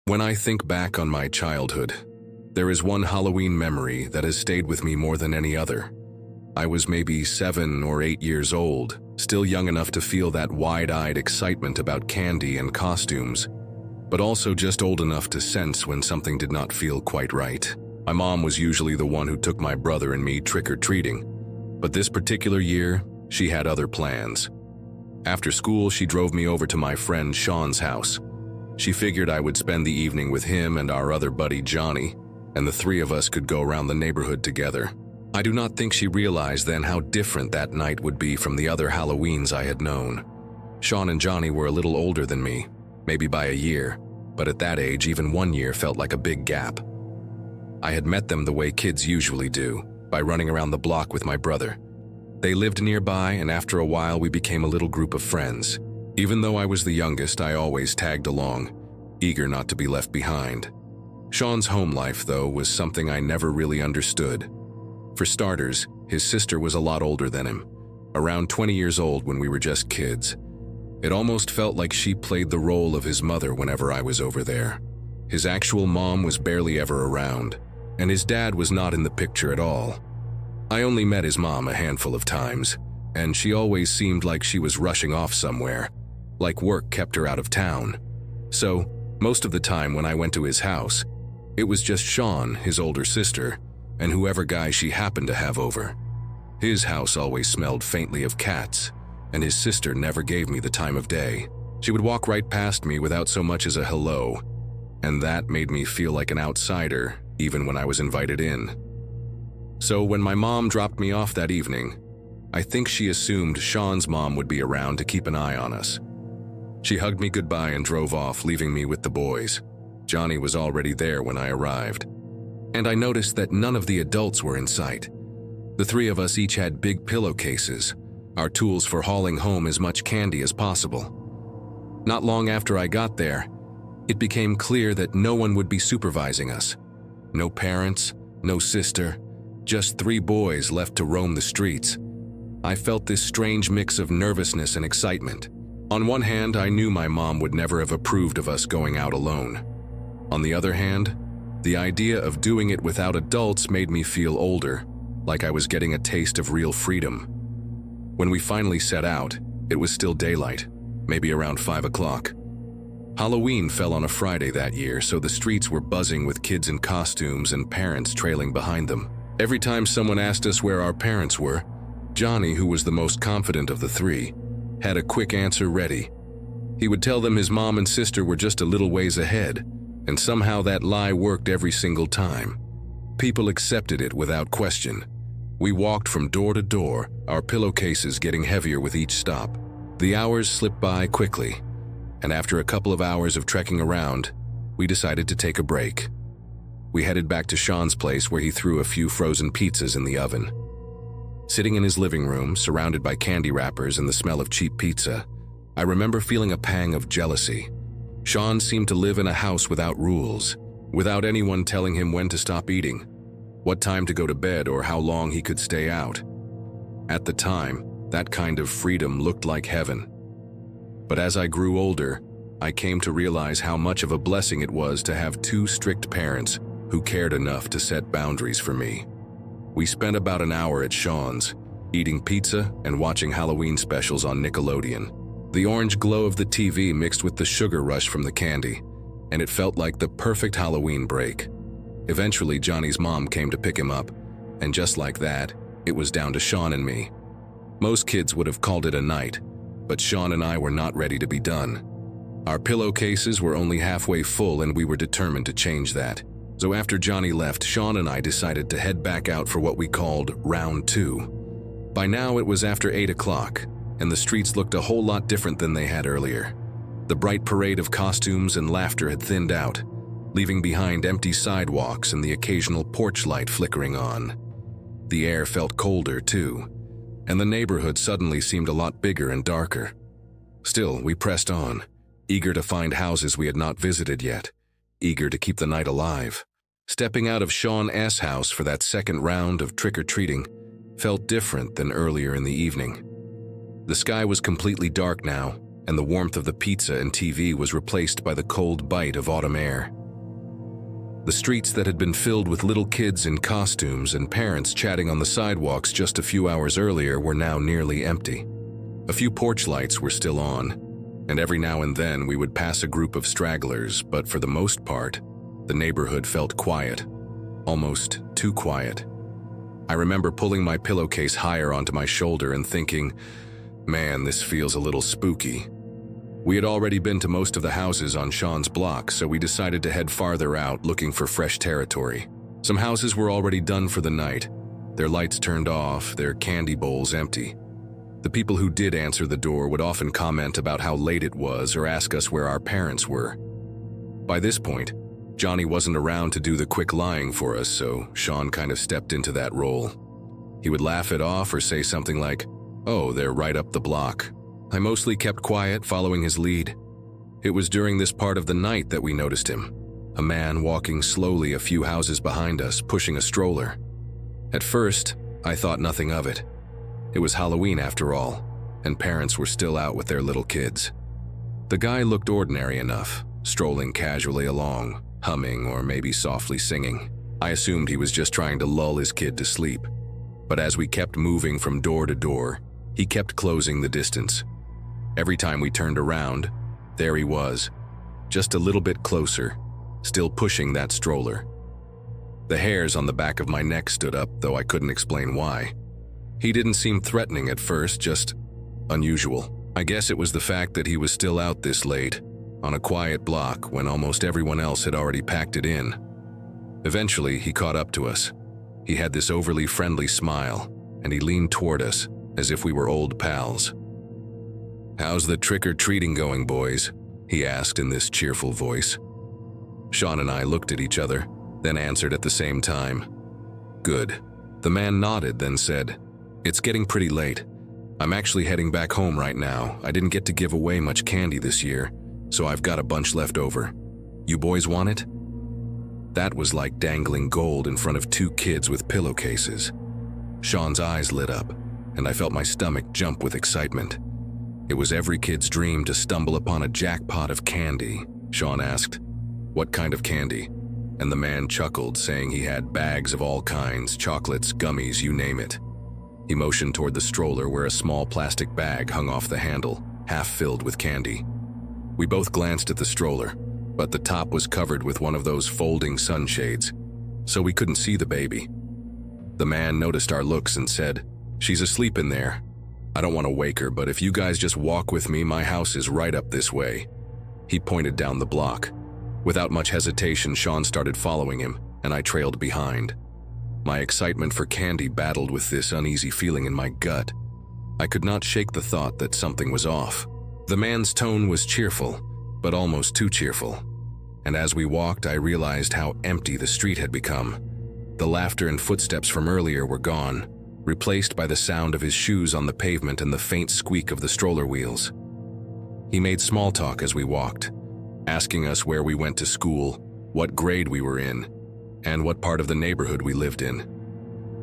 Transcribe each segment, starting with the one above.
When I think back on my childhood, there is one Halloween memory that has stayed with me more than any other. I was maybe 7 or 8 years old, still young enough to feel that wide-eyed excitement about candy and costumes, but also just old enough to sense when something did not feel quite right. My mom was usually the one who took my brother and me trick-or-treating, but this particular year, she had other plans. After school, she drove me over to my friend Sean's house. She figured I would spend the evening with him and our other buddy Johnny, and the three of us could go around the neighborhood together. I do not think she realized then how different that night would be from the other Halloweens I had known. Sean and Johnny were a little older than me, maybe by a year, but at that age even 1 year felt like a big gap. I had met them the way kids usually do, by running around the block with my brother. They lived nearby, and after a while we became a little group of friends. Even though I was the youngest, I always tagged along, eager not to be left behind. Sean's home life, though, was something I never really understood. For starters, his sister was a lot older than him, around 20 years old when we were just kids. It almost felt like she played the role of his mother whenever I was over there. His actual mom was barely ever around, and his dad was not in the picture at all. I only met his mom a handful of times, and she always seemed like she was rushing off somewhere, like work kept her out of town. So, most of the time when I went to his house, it was just Sean, his older sister, and whoever guy she happened to have over. His house always smelled faintly of cats, and his sister never gave me the time of day. She would walk right past me without so much as a hello, and that made me feel like an outsider, even when I was invited in. So when my mom dropped me off that evening, I think she assumed Sean's mom would be around to keep an eye on us. She hugged me goodbye and drove off, leaving me with the boys. Johnny was already there when I arrived, and I noticed that none of the adults were in sight. The three of us each had big pillowcases, our tools for hauling home as much candy as possible. Not long after I got there, it became clear that no one would be supervising us. No parents, no sister, just 3 boys left to roam the streets. I felt this strange mix of nervousness and excitement. On one hand, I knew my mom would never have approved of us going out alone. On the other hand, the idea of doing it without adults made me feel older, like I was getting a taste of real freedom. When we finally set out, it was still daylight, maybe around 5 o'clock. Halloween fell on a Friday that year, so the streets were buzzing with kids in costumes and parents trailing behind them. Every time someone asked us where our parents were, Johnny, who was the most confident of the three, had a quick answer ready. He would tell them his mom and sister were just a little ways ahead, and somehow that lie worked every single time. People accepted it without question. We walked from door to door, our pillowcases getting heavier with each stop. The hours slipped by quickly, and after a couple of hours of trekking around, we decided to take a break. We headed back to Sean's place where he threw a few frozen pizzas in the oven. Sitting in his living room, surrounded by candy wrappers and the smell of cheap pizza, I remember feeling a pang of jealousy. Sean seemed to live in a house without rules, without anyone telling him when to stop eating, what time to go to bed, or how long he could stay out. At the time, that kind of freedom looked like heaven. But as I grew older, I came to realize how much of a blessing it was to have 2 strict parents who cared enough to set boundaries for me. We spent about an hour at Sean's, eating pizza and watching Halloween specials on Nickelodeon. The orange glow of the TV mixed with the sugar rush from the candy, and it felt like the perfect Halloween break. Eventually, Johnny's mom came to pick him up, and just like that, it was down to Sean and me. Most kids would have called it a night, but Sean and I were not ready to be done. Our pillowcases were only halfway full, and we were determined to change that. So after Johnny left, Sean and I decided to head back out for what we called round 2. By now it was after 8 o'clock, and the streets looked a whole lot different than they had earlier. The bright parade of costumes and laughter had thinned out, leaving behind empty sidewalks and the occasional porch light flickering on. The air felt colder too, and the neighborhood suddenly seemed a lot bigger and darker. Still, we pressed on, eager to find houses we had not visited yet, eager to keep the night alive. Stepping out of Sean S. house for that second round of trick-or-treating felt different than earlier in the evening. The sky was completely dark now, and the warmth of the pizza and TV was replaced by the cold bite of autumn air. The streets that had been filled with little kids in costumes and parents chatting on the sidewalks just a few hours earlier were now nearly empty. A few porch lights were still on, and every now and then we would pass a group of stragglers, but for the most part, the neighborhood felt quiet, almost too quiet. I remember pulling my pillowcase higher onto my shoulder and thinking, man, this feels a little spooky. We had already been to most of the houses on Sean's block, so we decided to head farther out looking for fresh territory. Some houses were already done for the night, their lights turned off, their candy bowls empty. The people who did answer the door would often comment about how late it was or ask us where our parents were. By this point, Johnny wasn't around to do the quick lying for us, so Sean kind of stepped into that role. He would laugh it off or say something like, "Oh, they're right up the block." I mostly kept quiet, following his lead. It was during this part of the night that we noticed him, a man walking slowly a few houses behind us, pushing a stroller. At first, I thought nothing of it. It was Halloween after all, and parents were still out with their little kids. The guy looked ordinary enough, strolling casually along, humming or maybe softly singing. I assumed he was just trying to lull his kid to sleep. But as we kept moving from door to door, he kept closing the distance. Every time we turned around, there he was, just a little bit closer, still pushing that stroller. The hairs on the back of my neck stood up, though I couldn't explain why. He didn't seem threatening at first, just unusual. I guess it was the fact that he was still out this late, on a quiet block when almost everyone else had already packed it in. Eventually, he caught up to us. He had this overly friendly smile, and he leaned toward us as if we were old pals. "How's the trick-or-treating going, boys?" he asked in this cheerful voice. Sean and I looked at each other, then answered at the same time. "Good." The man nodded, then said, "It's getting pretty late. I'm actually heading back home right now. I didn't get to give away much candy this year, so I've got a bunch left over. You boys want it?" That was like dangling gold in front of two kids with pillowcases. Sean's eyes lit up, and I felt my stomach jump with excitement. It was every kid's dream to stumble upon a jackpot of candy. Sean asked, "What kind of candy?" And the man chuckled, saying he had bags of all kinds, chocolates, gummies, you name it. He motioned toward the stroller where a small plastic bag hung off the handle, half filled with candy. We both glanced at the stroller, but the top was covered with one of those folding sunshades, so we couldn't see the baby. The man noticed our looks and said, "She's asleep in there. I don't want to wake her, but if you guys just walk with me, my house is right up this way." He pointed down the block. Without much hesitation, Sean started following him, and I trailed behind. My excitement for candy battled with this uneasy feeling in my gut. I could not shake the thought that something was off. The man's tone was cheerful, but almost too cheerful. And as we walked, I realized how empty the street had become. The laughter and footsteps from earlier were gone, replaced by the sound of his shoes on the pavement and the faint squeak of the stroller wheels. He made small talk as we walked, asking us where we went to school, what grade we were in, and what part of the neighborhood we lived in.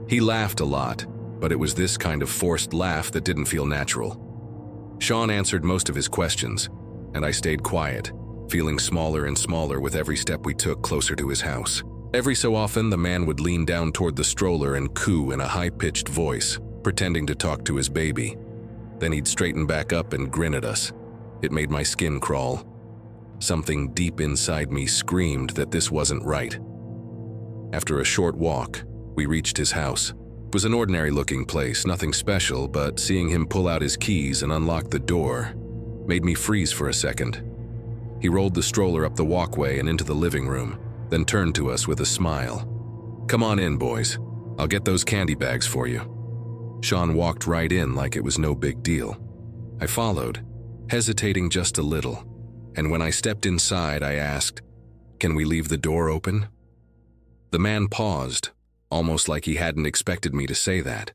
He laughed a lot, but it was this kind of forced laugh that didn't feel natural. Sean answered most of his questions, and I stayed quiet, feeling smaller and smaller with every step we took closer to his house. Every so often, the man would lean down toward the stroller and coo in a high-pitched voice, pretending to talk to his baby. Then he'd straighten back up and grin at us. It made my skin crawl. Something deep inside me screamed that this wasn't right. After a short walk, we reached his house. It was an ordinary-looking place, nothing special, but seeing him pull out his keys and unlock the door made me freeze for a second. He rolled the stroller up the walkway and into the living room, then turned to us with a smile. "Come on in, boys. I'll get those candy bags for you." Sean walked right in like it was no big deal. I followed, hesitating just a little, and when I stepped inside, I asked, "Can we leave the door open?" The man paused, almost like he hadn't expected me to say that.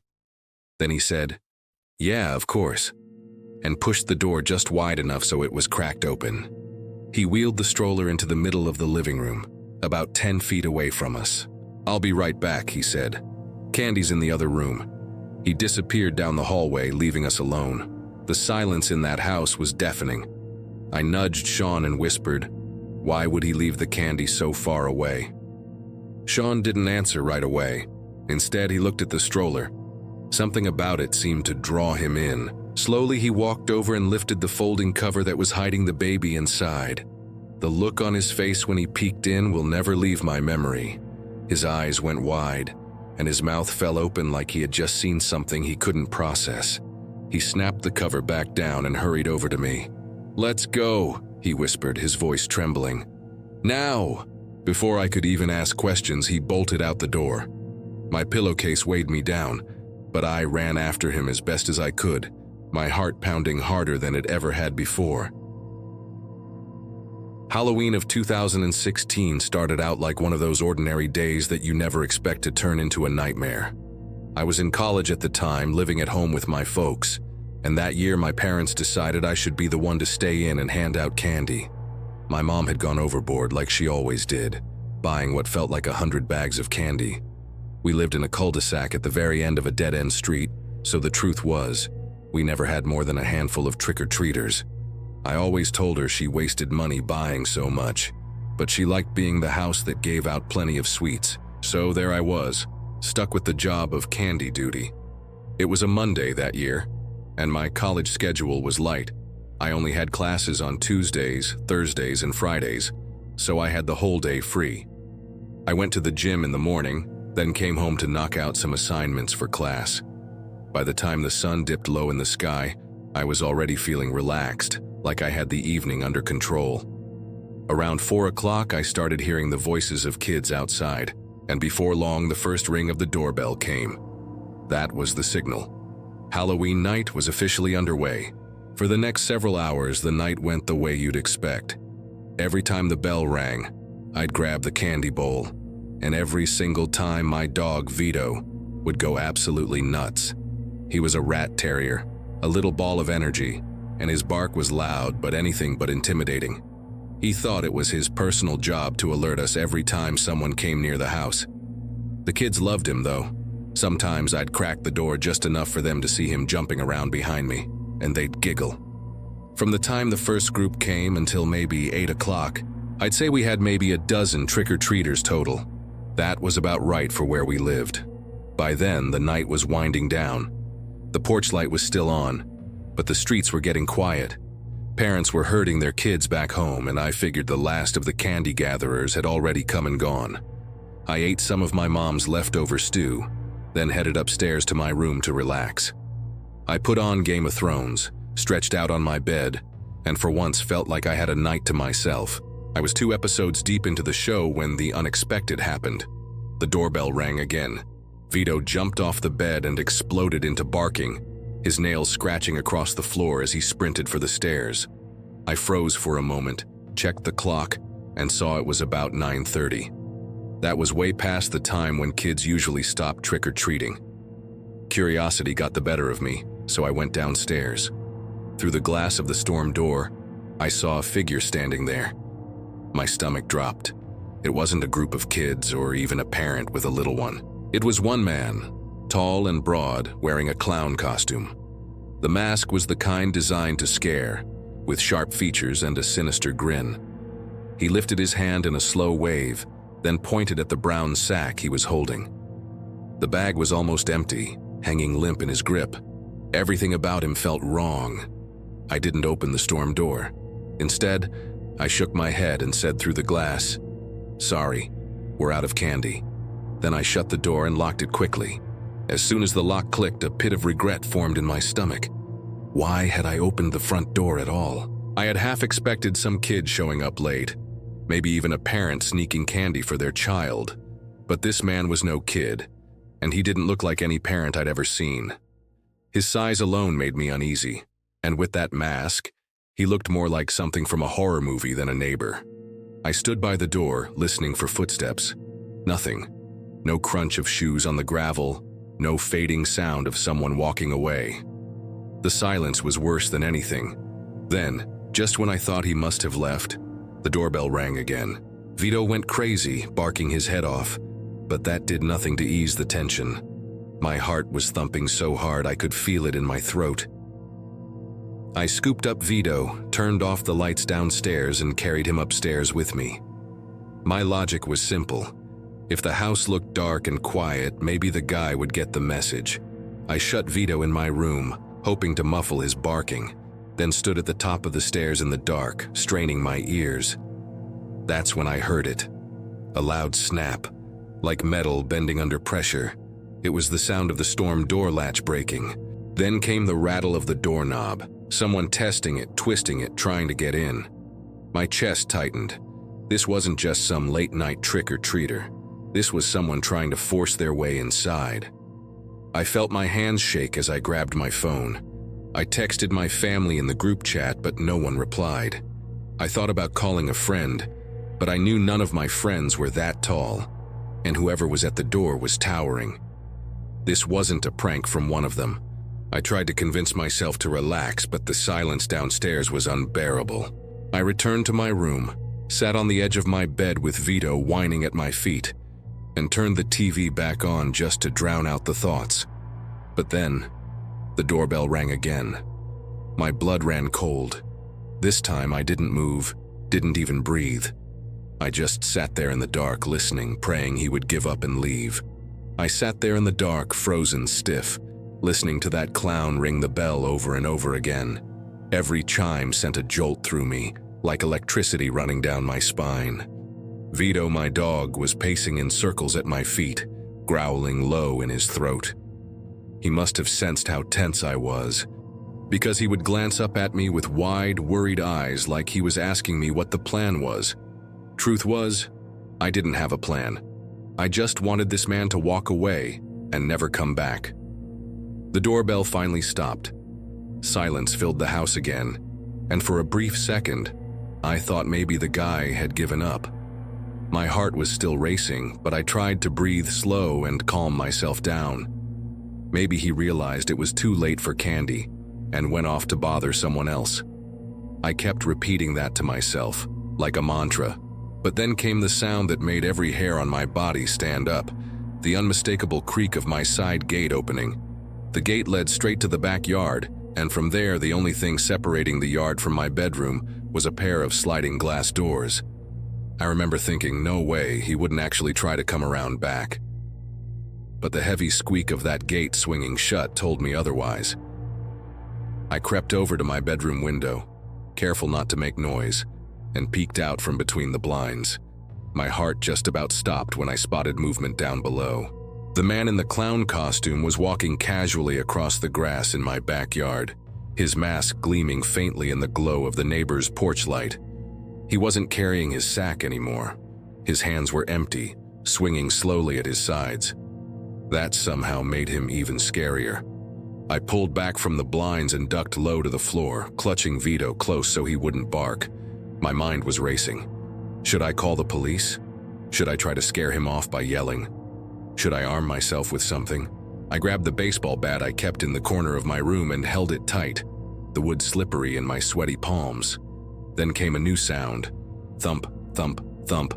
Then he said, "Yeah, of course," and pushed the door just wide enough so it was cracked open. He wheeled the stroller into the middle of the living room, about 10 feet away from us. "I'll be right back," he said. "Candy's in the other room." He disappeared down the hallway, leaving us alone. The silence in that house was deafening. I nudged Sean and whispered, "Why would he leave the candy so far away?" Sean didn't answer right away. Instead, he looked at the stroller. Something about it seemed to draw him in. Slowly, he walked over and lifted the folding cover that was hiding the baby inside. The look on his face when he peeked in will never leave my memory. His eyes went wide, and his mouth fell open like he had just seen something he couldn't process. He snapped the cover back down and hurried over to me. "Let's go," he whispered, his voice trembling. "Now!" Before I could even ask questions, he bolted out the door. My pillowcase weighed me down, but I ran after him as best as I could, my heart pounding harder than it ever had before. Halloween of 2016 started out like one of those ordinary days that you never expect to turn into a nightmare. I was in college at the time, living at home with my folks, and that year my parents decided I should be the one to stay in and hand out candy. My mom had gone overboard like she always did, buying what felt like 100 bags of candy. We lived in a cul-de-sac at the very end of a dead-end street, so the truth was, we never had more than a handful of trick-or-treaters. I always told her she wasted money buying so much, but she liked being the house that gave out plenty of sweets. So there I was, stuck with the job of candy duty. It was a Monday that year, and my college schedule was light. I only had classes on Tuesdays, Thursdays, and Fridays, so I had the whole day free. I went to the gym in the morning, then came home to knock out some assignments for class. By the time the sun dipped low in the sky, I was already feeling relaxed, like I had the evening under control. Around 4 o'clock, I started hearing the voices of kids outside, and before long, the first ring of the doorbell came. That was the signal. Halloween night was officially underway. For the next several hours, the night went the way you'd expect. Every time the bell rang, I'd grab the candy bowl, and every single time my dog, Vito, would go absolutely nuts. He was a rat terrier, a little ball of energy, and his bark was loud but anything but intimidating. He thought it was his personal job to alert us every time someone came near the house. The kids loved him, though. Sometimes I'd crack the door just enough for them to see him jumping around behind me, and they'd giggle. From the time the first group came until maybe 8 o'clock, I'd say we had maybe a dozen trick-or-treaters total. That was about right for where we lived. By then, the night was winding down. The porch light was still on, but the streets were getting quiet. Parents were herding their kids back home, and I figured the last of the candy gatherers had already come and gone. I ate some of my mom's leftover stew, then headed upstairs to my room to relax. I put on Game of Thrones, stretched out on my bed, and for once felt like I had a night to myself. I was 2 episodes deep into the show when the unexpected happened. The doorbell rang again. Vito jumped off the bed and exploded into barking, his nails scratching across the floor as he sprinted for the stairs. I froze for a moment, checked the clock, and saw it was about 9:30. That was way past the time when kids usually stop trick-or-treating. Curiosity got the better of me, so I went downstairs. Through the glass of the storm door, I saw a figure standing there. My stomach dropped. It wasn't a group of kids or even a parent with a little one. It was one man, tall and broad, wearing a clown costume. The mask was the kind designed to scare, with sharp features and a sinister grin. He lifted his hand in a slow wave, then pointed at the brown sack he was holding. The bag was almost empty, hanging limp in his grip. Everything about him felt wrong. I didn't open the storm door. Instead, I shook my head and said through the glass, "Sorry, we're out of candy." Then I shut the door and locked it quickly. As soon as the lock clicked, a pit of regret formed in my stomach. Why had I opened the front door at all? I had half expected some kid showing up late, maybe even a parent sneaking candy for their child. But this man was no kid, and he didn't look like any parent I'd ever seen. His size alone made me uneasy, and with that mask, he looked more like something from a horror movie than a neighbor. I stood by the door, listening for footsteps. Nothing. No crunch of shoes on the gravel, no fading sound of someone walking away. The silence was worse than anything. Then, just when I thought he must have left, the doorbell rang again. Vito went crazy, barking his head off, but that did nothing to ease the tension. My heart was thumping so hard I could feel it in my throat. I scooped up Vito, turned off the lights downstairs, and carried him upstairs with me. My logic was simple. If the house looked dark and quiet, maybe the guy would get the message. I shut Vito in my room, hoping to muffle his barking, then stood at the top of the stairs in the dark, straining my ears. That's when I heard it. A loud snap, like metal bending under pressure. It was the sound of the storm door latch breaking. Then came the rattle of the doorknob, someone testing it, twisting it, trying to get in. My chest tightened. This wasn't just some late-night trick-or-treater. This was someone trying to force their way inside. I felt my hands shake as I grabbed my phone. I texted my family in the group chat, but no one replied. I thought about calling a friend, but I knew none of my friends were that tall, and whoever was at the door was towering. This wasn't a prank from one of them. I tried to convince myself to relax, but the silence downstairs was unbearable. I returned to my room, sat on the edge of my bed with Vito whining at my feet, and turned the TV back on just to drown out the thoughts. But then, the doorbell rang again. My blood ran cold. This time I didn't move, didn't even breathe. I just sat there in the dark, listening, praying he would give up and leave. I sat there in the dark, frozen stiff, listening to that clown ring the bell over and over again. Every chime sent a jolt through me, like electricity running down my spine. Vito, my dog, was pacing in circles at my feet, growling low in his throat. He must have sensed how tense I was, because he would glance up at me with wide, worried eyes like he was asking me what the plan was. Truth was, I didn't have a plan. I just wanted this man to walk away and never come back. The doorbell finally stopped. Silence filled the house again, and for a brief second, I thought maybe the guy had given up. My heart was still racing, but I tried to breathe slow and calm myself down. Maybe he realized it was too late for candy and went off to bother someone else. I kept repeating that to myself, like a mantra, but then came the sound that made every hair on my body stand up, the unmistakable creak of my side gate opening. The gate led straight to the backyard, and from there the only thing separating the yard from my bedroom was a pair of sliding glass doors. I remember thinking, no way, he wouldn't actually try to come around back. But the heavy squeak of that gate swinging shut told me otherwise. I crept over to my bedroom window, careful not to make noise, and peeked out from between the blinds. My heart just about stopped when I spotted movement down below. The man in the clown costume was walking casually across the grass in my backyard, his mask gleaming faintly in the glow of the neighbor's porch light. He wasn't carrying his sack anymore. His hands were empty, swinging slowly at his sides. That somehow made him even scarier. I pulled back from the blinds and ducked low to the floor, clutching Vito close so he wouldn't bark. My mind was racing. Should I call the police? Should I try to scare him off by yelling? Should I arm myself with something? I grabbed the baseball bat I kept in the corner of my room and held it tight, the wood slippery in my sweaty palms. Then came a new sound. Thump, thump, thump,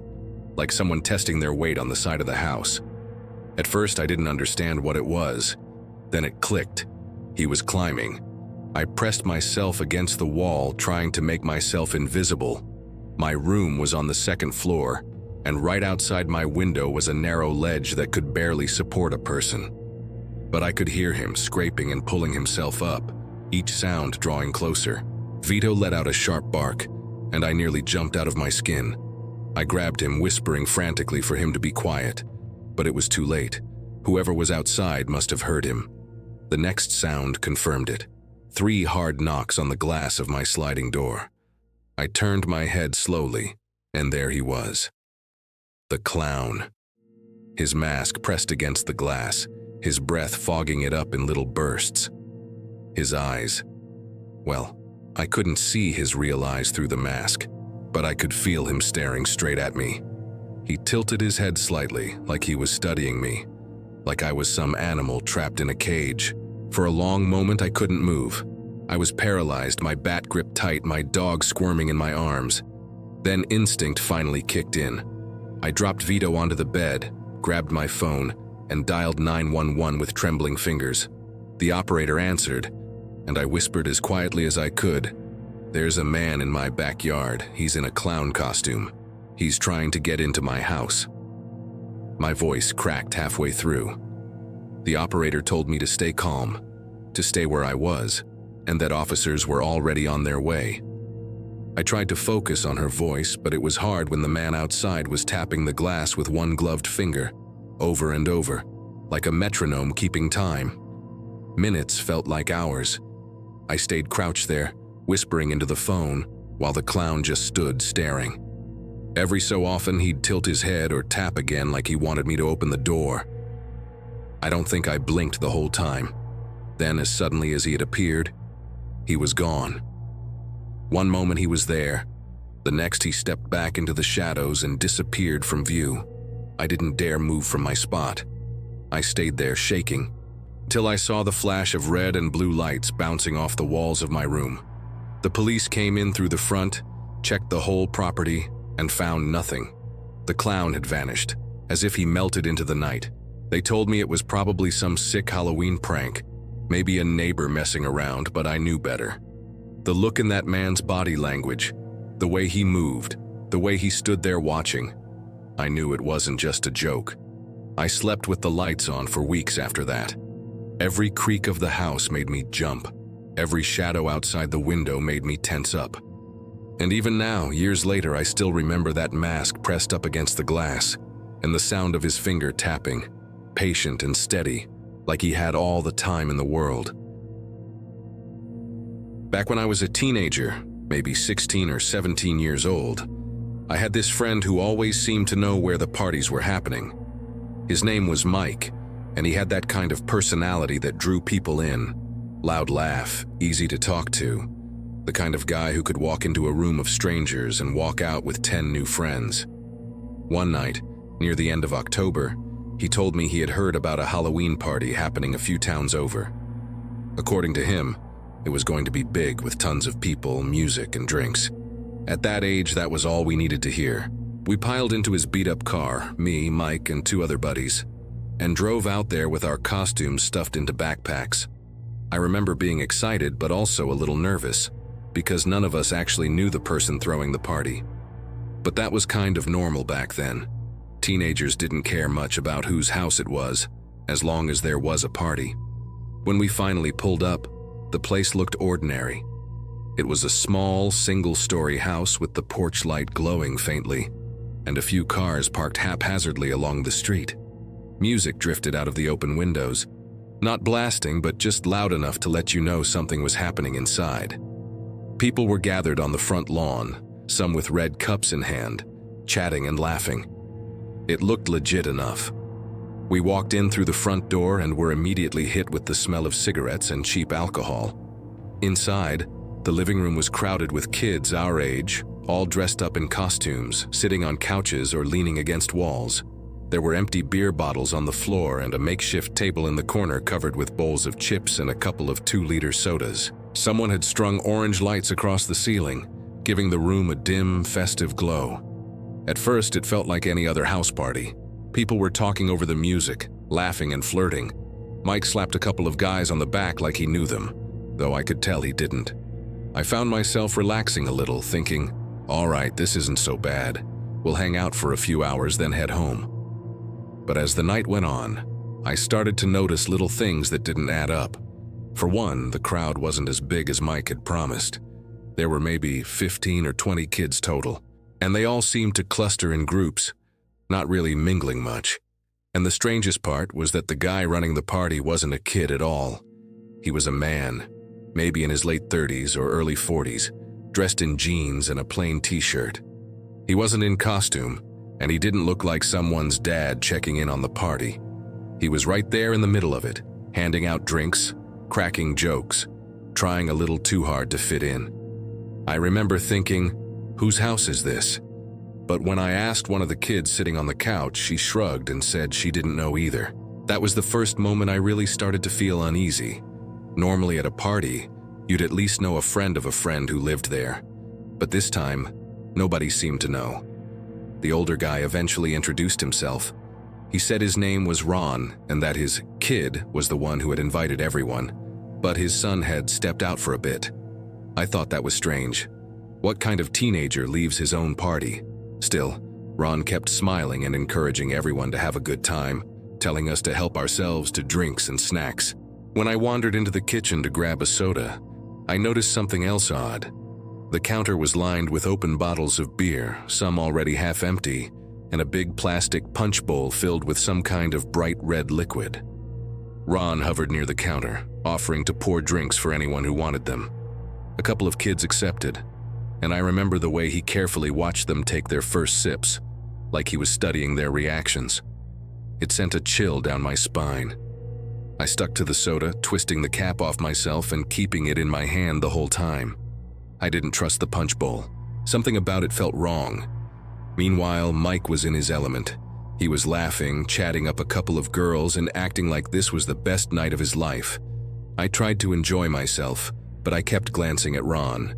like someone testing their weight on the side of the house. At first I didn't understand what it was. Then it clicked. He was climbing. I pressed myself against the wall, trying to make myself invisible. My room was on the second floor, and right outside my window was a narrow ledge that could barely support a person. But I could hear him scraping and pulling himself up, each sound drawing closer. Vito let out a sharp bark, and I nearly jumped out of my skin. I grabbed him, whispering frantically for him to be quiet, but it was too late. Whoever was outside must have heard him. The next sound confirmed it. 3 hard knocks on the glass of my sliding door. I turned my head slowly, and there he was. The clown. His mask pressed against the glass, his breath fogging it up in little bursts. His eyes. Well, I couldn't see his real eyes through the mask, but I could feel him staring straight at me. He tilted his head slightly, like he was studying me, like I was some animal trapped in a cage. For a long moment I couldn't move. I was paralyzed, my bat gripped tight, my dog squirming in my arms. Then instinct finally kicked in. I dropped Vito onto the bed, grabbed my phone, and dialed 911 with trembling fingers. The operator answered, and I whispered as quietly as I could, "There's a man in my backyard. He's in a clown costume. He's trying to get into my house." My voice cracked halfway through. The operator told me to stay calm, to stay where I was, and that officers were already on their way. I tried to focus on her voice, but it was hard when the man outside was tapping the glass with one gloved finger, over and over, like a metronome keeping time. Minutes felt like hours. I stayed crouched there, whispering into the phone, while the clown just stood staring. Every so often he'd tilt his head or tap again like he wanted me to open the door. I don't think I blinked the whole time. Then, as suddenly as he had appeared, he was gone. One moment he was there, the next he stepped back into the shadows and disappeared from view. I didn't dare move from my spot. I stayed there shaking, till I saw the flash of red and blue lights bouncing off the walls of my room. The police came in through the front, checked the whole property, and found nothing. The clown had vanished, as if he melted into the night. They told me it was probably some sick Halloween prank, maybe a neighbor messing around, but I knew better. The look in that man's body language, the way he moved, the way he stood there watching, I knew it wasn't just a joke. I slept with the lights on for weeks after that. Every creak of the house made me jump. Every shadow outside the window made me tense up. And even now, years later, I still remember that mask pressed up against the glass, and the sound of his finger tapping, patient and steady, like he had all the time in the world. Back when I was a teenager, maybe 16 or 17 years old, I had this friend who always seemed to know where the parties were happening. His name was Mike, and he had that kind of personality that drew people in. Loud laugh, easy to talk to. The kind of guy who could walk into a room of strangers and walk out with 10 new friends. One night, near the end of October, he told me he had heard about a Halloween party happening a few towns over. According to him, it was going to be big with tons of people, music, and drinks. At that age, that was all we needed to hear. We piled into his beat-up car, me, Mike, and 2 other buddies, and drove out there with our costumes stuffed into backpacks. I remember being excited but also a little nervous, because none of us actually knew the person throwing the party. But that was kind of normal back then. Teenagers didn't care much about whose house it was, as long as there was a party. When we finally pulled up, the place looked ordinary. It was a small, single-story house with the porch light glowing faintly, and a few cars parked haphazardly along the street. Music drifted out of the open windows, not blasting, but just loud enough to let you know something was happening inside. People were gathered on the front lawn, some with red cups in hand, chatting and laughing. It looked legit enough. We walked in through the front door and were immediately hit with the smell of cigarettes and cheap alcohol. Inside, the living room was crowded with kids our age, all dressed up in costumes, sitting on couches or leaning against walls. There were empty beer bottles on the floor and a makeshift table in the corner covered with bowls of chips and a couple of 2-liter sodas. Someone had strung orange lights across the ceiling, giving the room a dim, festive glow. At first, it felt like any other house party. People were talking over the music, laughing and flirting. Mike slapped a couple of guys on the back like he knew them, though I could tell he didn't. I found myself relaxing a little, thinking, all right, this isn't so bad. We'll hang out for a few hours, then head home. But as the night went on, I started to notice little things that didn't add up. For one, the crowd wasn't as big as Mike had promised. There were maybe 15 or 20 kids total, and they all seemed to cluster in groups, not really mingling much. And the strangest part was that the guy running the party wasn't a kid at all. He was a man, maybe in his late 30s or early 40s, dressed in jeans and a plain t-shirt. He wasn't in costume, and he didn't look like someone's dad checking in on the party. He was right there in the middle of it, handing out drinks, cracking jokes, trying a little too hard to fit in. I remember thinking, whose house is this? But when I asked one of the kids sitting on the couch, she shrugged and said she didn't know either. That was the first moment I really started to feel uneasy. Normally at a party, you'd at least know a friend of a friend who lived there. But this time, nobody seemed to know. The older guy eventually introduced himself. He said his name was Ron and that his kid was the one who had invited everyone. but his son had stepped out for a bit. I thought that was strange. What kind of teenager leaves his own party? Still, Ron kept smiling and encouraging everyone to have a good time, telling us to help ourselves to drinks and snacks. When I wandered into the kitchen to grab a soda, I noticed something else odd. The counter was lined with open bottles of beer, some already half empty, and a big plastic punch bowl filled with some kind of bright red liquid. Ron hovered near the counter, offering to pour drinks for anyone who wanted them. A couple of kids accepted, and I remember the way he carefully watched them take their first sips, like he was studying their reactions. It sent a chill down my spine. I stuck to the soda, twisting the cap off myself and keeping it in my hand the whole time. I didn't trust the punch bowl. Something about it felt wrong. Meanwhile, Mike was in his element. He was laughing, chatting up a couple of girls, and acting like this was the best night of his life. I tried to enjoy myself, but I kept glancing at Ron.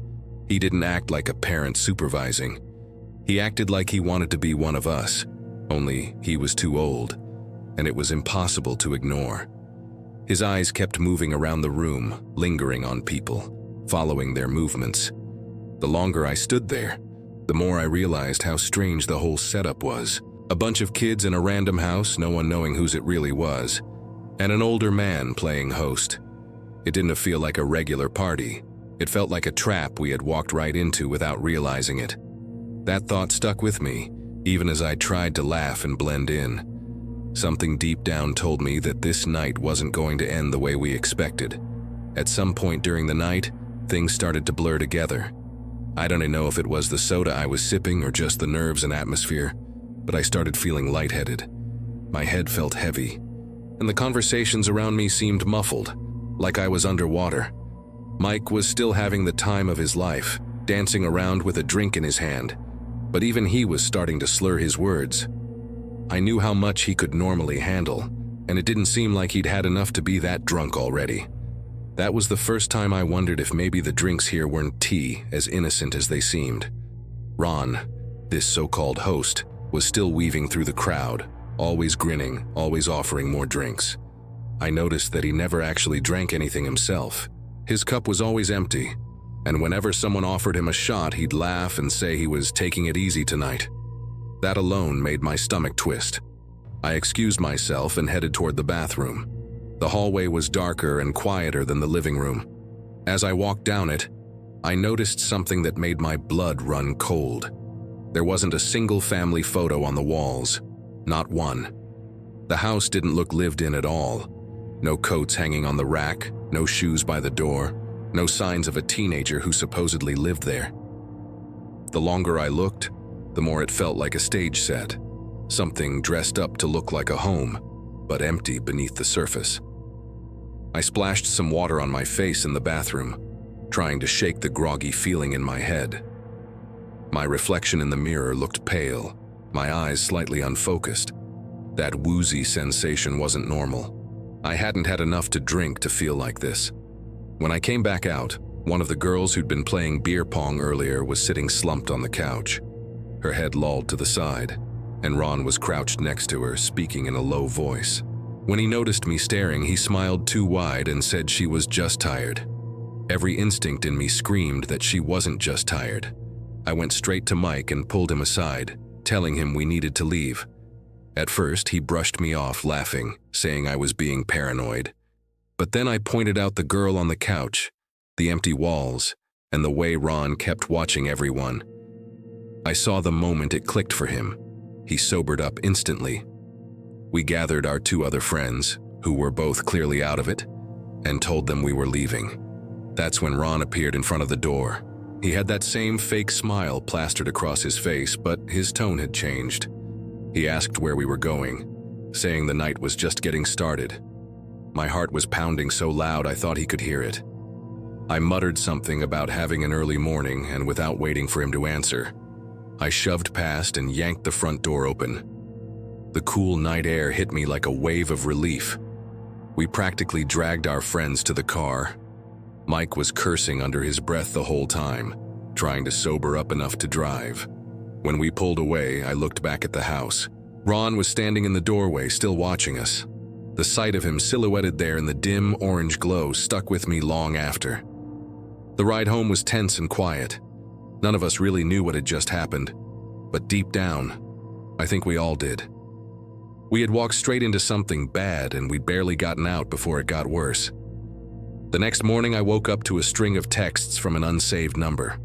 He didn't act like a parent supervising. He acted like he wanted to be one of us, only he was too old, and it was impossible to ignore. His eyes kept moving around the room, lingering on people, following their movements. The longer I stood there, the more I realized how strange the whole setup was. A bunch of kids in a random house, no one knowing whose it really was, and an older man playing host. It didn't feel like a regular party. It felt like a trap we had walked right into without realizing it. That thought stuck with me, even as I tried to laugh and blend in. Something deep down told me that this night wasn't going to end the way we expected. At some point during the night, things started to blur together. I don't know if it was the soda I was sipping or just the nerves and atmosphere, but I started feeling lightheaded. My head felt heavy, and the conversations around me seemed muffled, like I was underwater. Mike was still having the time of his life, dancing around with a drink in his hand, but even he was starting to slur his words. I knew how much he could normally handle, and it didn't seem like he'd had enough to be that drunk already. That was the first time I wondered if maybe the drinks here weren't tea, as innocent as they seemed. Ron, this so-called host, was still weaving through the crowd, always grinning, always offering more drinks. I noticed that he never actually drank anything himself. His cup was always empty, and whenever someone offered him a shot, he'd laugh and say he was taking it easy tonight. That alone made my stomach twist. I excused myself and headed toward the bathroom. The hallway was darker and quieter than the living room. As I walked down it, I noticed something that made my blood run cold. There wasn't a single family photo on the walls, not one. The house didn't look lived in at all. No coats hanging on the rack, no shoes by the door, no signs of a teenager who supposedly lived there. The longer I looked, the more it felt like a stage set, something dressed up to look like a home, but empty beneath the surface. I splashed some water on my face in the bathroom, trying to shake the groggy feeling in my head. My reflection in the mirror looked pale, my eyes slightly unfocused. That woozy sensation wasn't normal. I hadn't had enough to drink to feel like this. When I came back out, one of the girls who'd been playing beer pong earlier was sitting slumped on the couch, her head lolled to the side, and Ron was crouched next to her, speaking in a low voice. When he noticed me staring, he smiled too wide and said she was just tired. Every instinct in me screamed that she wasn't just tired. I went straight to Mike and pulled him aside, telling him we needed to leave. At first, he brushed me off, laughing, saying I was being paranoid. But then I pointed out the girl on the couch, the empty walls, and the way Ron kept watching everyone. I saw the moment it clicked for him. He sobered up instantly. We gathered our two other friends, who were both clearly out of it, and told them we were leaving. That's when Ron appeared in front of the door. He had that same fake smile plastered across his face, but his tone had changed. He asked where we were going, saying the night was just getting started. My heart was pounding so loud I thought he could hear it. I muttered something about having an early morning, and without waiting for him to answer, I shoved past and yanked the front door open. The cool night air hit me like a wave of relief. We practically dragged our friends to the car. Mike was cursing under his breath the whole time, trying to sober up enough to drive. When we pulled away, I looked back at the house. Ron was standing in the doorway, still watching us. The sight of him silhouetted there in the dim orange glow stuck with me long after. The ride home was tense and quiet. None of us really knew what had just happened, but deep down, I think we all did. We had walked straight into something bad and we'd barely gotten out before it got worse. The next morning I woke up to a string of texts from an unsaved number.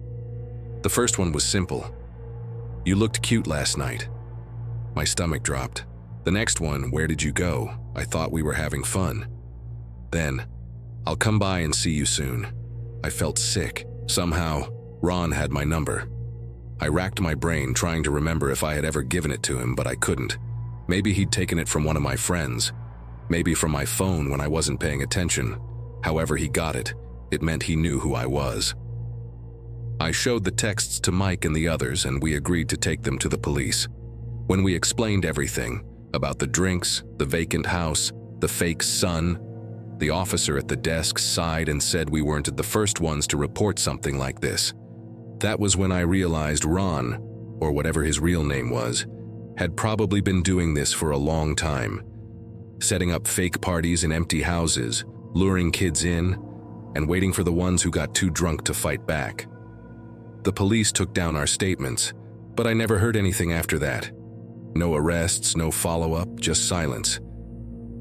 The first one was simple. "You looked cute last night." My stomach dropped. The next one, "Where did you go? I thought we were having fun." Then, "I'll come by and see you soon." I felt sick. Somehow, Ron had my number. I racked my brain trying to remember if I had ever given it to him, but I couldn't. Maybe he'd taken it from one of my friends. Maybe from my phone when I wasn't paying attention. However he got it, it meant he knew who I was. I showed the texts to Mike and the others, and we agreed to take them to the police. When we explained everything, about the drinks, the vacant house, the fake son, the officer at the desk sighed and said we weren't the first ones to report something like this. That was when I realized Ron, or whatever his real name was, had probably been doing this for a long time, setting up fake parties in empty houses, luring kids in, and waiting for the ones who got too drunk to fight back. The police took down our statements, but I never heard anything after that. No arrests, no follow-up, just silence.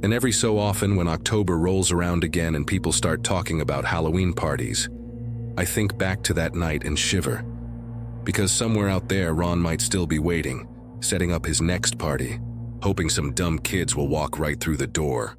And every so often when October rolls around again and people start talking about Halloween parties, I think back to that night and shiver. Because somewhere out there Ron might still be waiting, setting up his next party, hoping some dumb kids will walk right through the door.